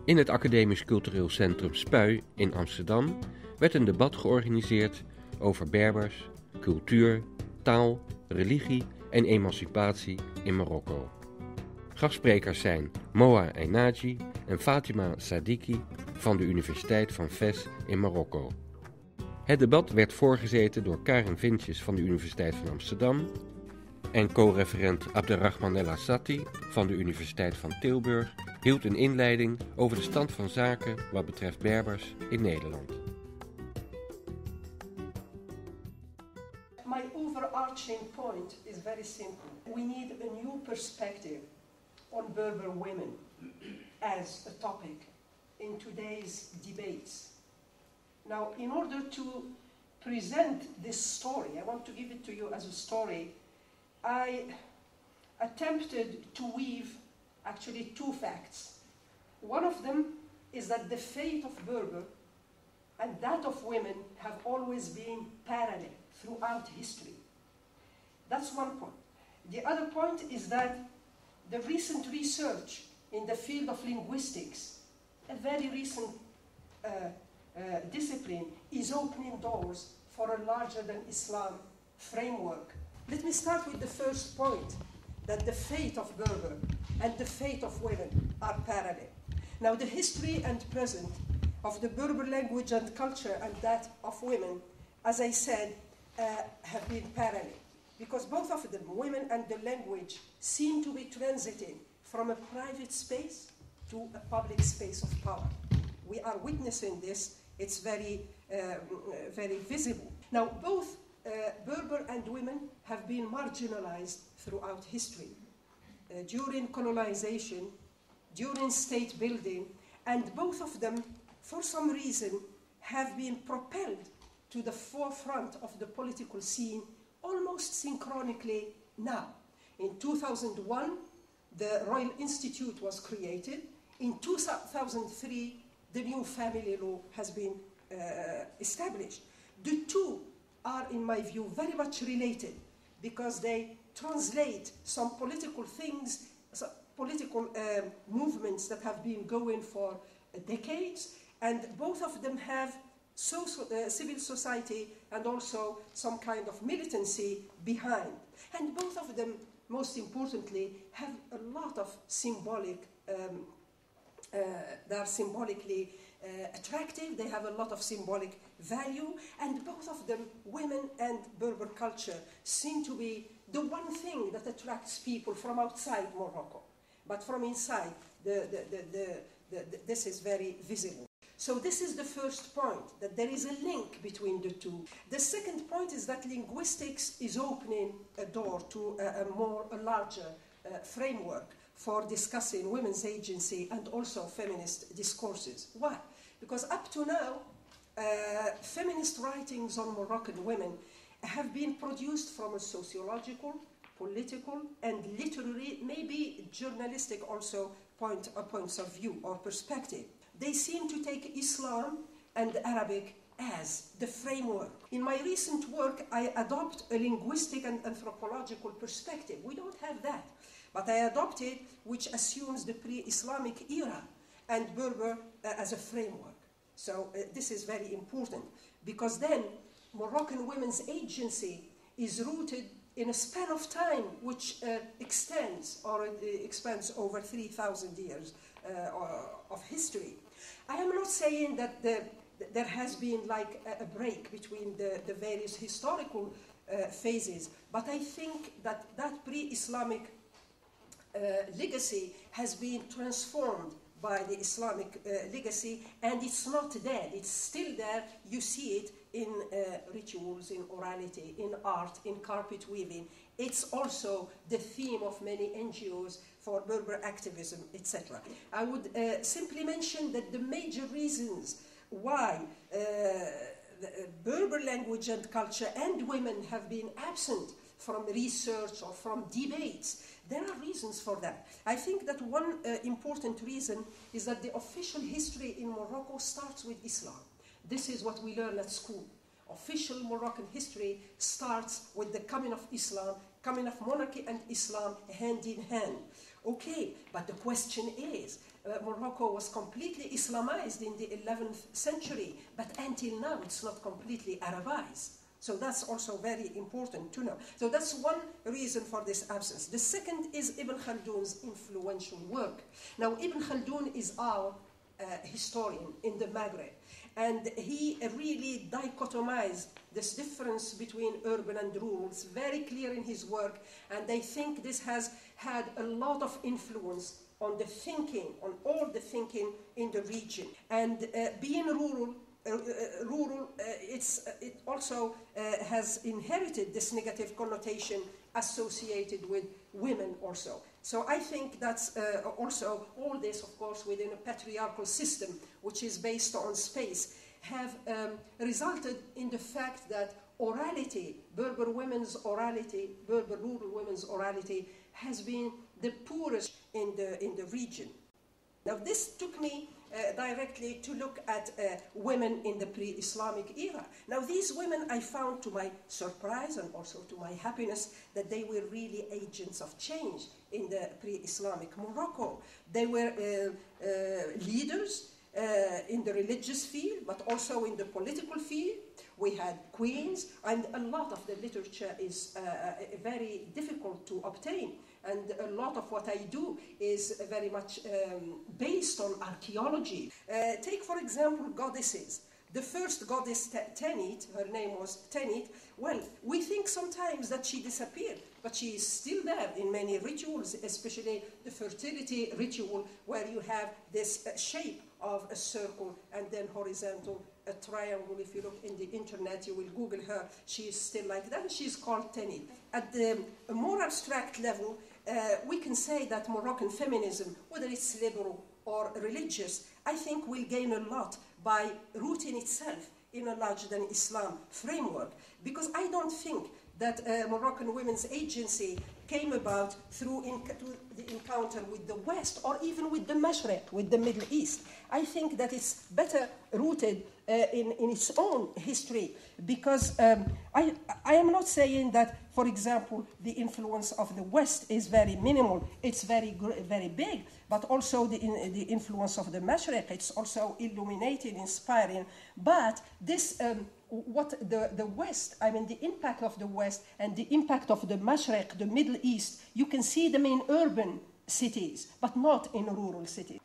In het Academisch Cultureel Centrum Spui in Amsterdam werd een debat georganiseerd over Berbers, cultuur, taal, religie en emancipatie in Marokko. Gastsprekers zijn Moa Einaji en Fatima Sadiki van de Universiteit van Fes in Marokko. Het debat werd voorgezeten door Karen Vintjes van de Universiteit van Amsterdam en co-referent Abderrahman El Assati van de Universiteit van Tilburg hield een inleiding over de stand van zaken wat betreft Berbers in Nederland. My overarching point is very simple. We need a new perspective on Berber women as a topic in today's debates. Now, in order to present this story, I want to give it to you as a story, I attempted to weave actually two facts. One of them is that the fate of Berber and that of women have always been parallel throughout history. That's one point. The other point is that the recent research in the field of linguistics, a very recent discipline, is opening doors for a larger than Islam framework. Let me start with the first point, that the fate of Berber and the fate of women are parallel. Now, the history and present of the Berber language and culture and that of women, as I said, have been parallel, because both of them, women and the language, seem to be transiting from a private space to a public space of power. We are witnessing this. It's very visible. Now, both Berber and women have been marginalized throughout history, during colonization, during state building, and both of them, for some reason, have been propelled to the forefront of the political scene almost synchronically now. In 2001, the Royal Institute was created. In 2003, the new family law has been established. The two are, in my view, very much related because they translate some political things, some political movements that have been going for decades, and both of them have civil society and also some kind of militancy behind. And both of them, most importantly, have a lot of symbolic, they are symbolically attractive, they have a lot of symbolic value, and both of them, women and Berber culture, seem to be the one thing that attracts people from outside Morocco. But from inside, this is very visible. So this is the first point, that there is a link between the two. The second point is that linguistics is opening a door to a larger framework for discussing women's agency and also feminist discourses. Why? Because up to now, feminist writings on Moroccan women have been produced from a sociological, political, and literary, maybe journalistic also points of view or perspective. They seem to take Islam and Arabic as the framework. In my recent work, I adopt a linguistic and anthropological perspective. We don't have that, but I adopt it, which assumes the pre-Islamic era and Berber as a framework. So this is very important, because then Moroccan women's agency is rooted in a span of time which expands over 3,000 years of history. I am not saying that there has been like a break between the various historical phases, but I think that pre-Islamic legacy has been transformed by the Islamic legacy, and it's not dead, it's still there. You see it in rituals, in orality, in art, in carpet weaving. It's also the theme of many NGOs for Berber activism, etc. I would simply mention that the major reasons why Berber language and culture and women have been absent from research or from debates, there are reasons for that. I think that one important reason is that the official history in Morocco starts with Islam. This is what we learn at school. Official Moroccan history starts with the coming of Islam, coming of monarchy and Islam hand in hand. Okay, but the question is, Morocco was completely Islamized in the 11th century, but until now it's not completely Arabized. So that's also very important to know. So that's one reason for this absence. The second is Ibn Khaldun's influential work. Now, Ibn Khaldun is our historian in the Maghreb, and he really dichotomized this difference between urban and rural. It's very clear in his work, and I think this has had a lot of influence on the thinking, on all the thinking in the region. And being rural, it also has inherited this negative connotation associated with women also. So I think that's also all this, of course, within a patriarchal system, which is based on space, have resulted in the fact that orality, Berber women's orality, Berber rural women's orality, has been the poorest in the region. Now this took me directly to look at women in the pre-Islamic era. Now these women, I found to my surprise and also to my happiness that they were really agents of change in the pre-Islamic Morocco. They were leaders in the religious field, but also in the political field. We had queens, and a lot of the literature is very difficult to obtain. And a lot of what I do is very much based on archaeology. Take, for example, goddesses. The first goddess, Tanit, her name was Tanit. Well, we think sometimes that she disappeared, but she is still there in many rituals, especially the fertility ritual, where you have this shape of a circle and then horizontal, a triangle. If you look in the internet, you will Google her. She is still like that. She's called Tanit. At the more abstract level, we can say that Moroccan feminism, whether it's liberal or religious, I think will gain a lot by rooting itself in a larger than Islam framework. Because I don't think that Moroccan women's agency came about through the encounter with the West or even with the Mashriq, with the Middle East. I think that it's better rooted in its own history, because I am not saying that, for example, the influence of the West is very minimal. It's very big, but also the influence of the Mashriq, it's also illuminating, inspiring. But this, what the West, I mean the impact of the West and the impact of the Mashriq, the Middle East, you can see them in urban cities, but not in rural cities.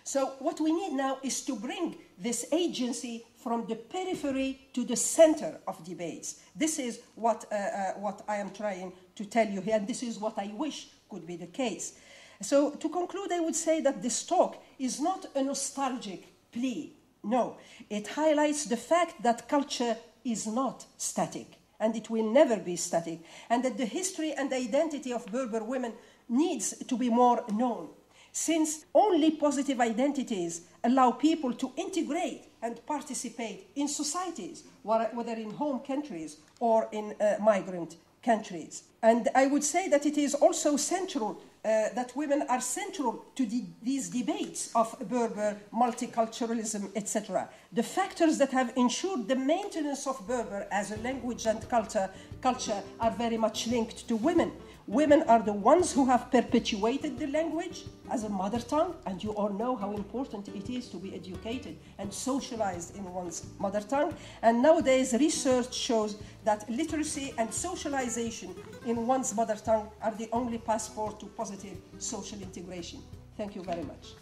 So what we need now is to bring this agency from the periphery to the center of debates. This is what I am trying to tell you here, and this is what I wish could be the case. So to conclude, I would say that this talk is not a nostalgic plea. No, it highlights the fact that culture is not static, and it will never be static, and that the history and identity of Berber women needs to be more known, since only positive identities allow people to integrate and participate in societies, whether in home countries or in migrant countries. And I would say that it is also central, that women are central to these debates of Berber multiculturalism, etc. The factors that have ensured the maintenance of Berber as a language and culture are very much linked to women. Women are the ones who have perpetuated the language as a mother tongue, and you all know how important it is to be educated and socialized in one's mother tongue. And nowadays, research shows that literacy and socialization in one's mother tongue are the only passport to positive social integration. Thank you very much.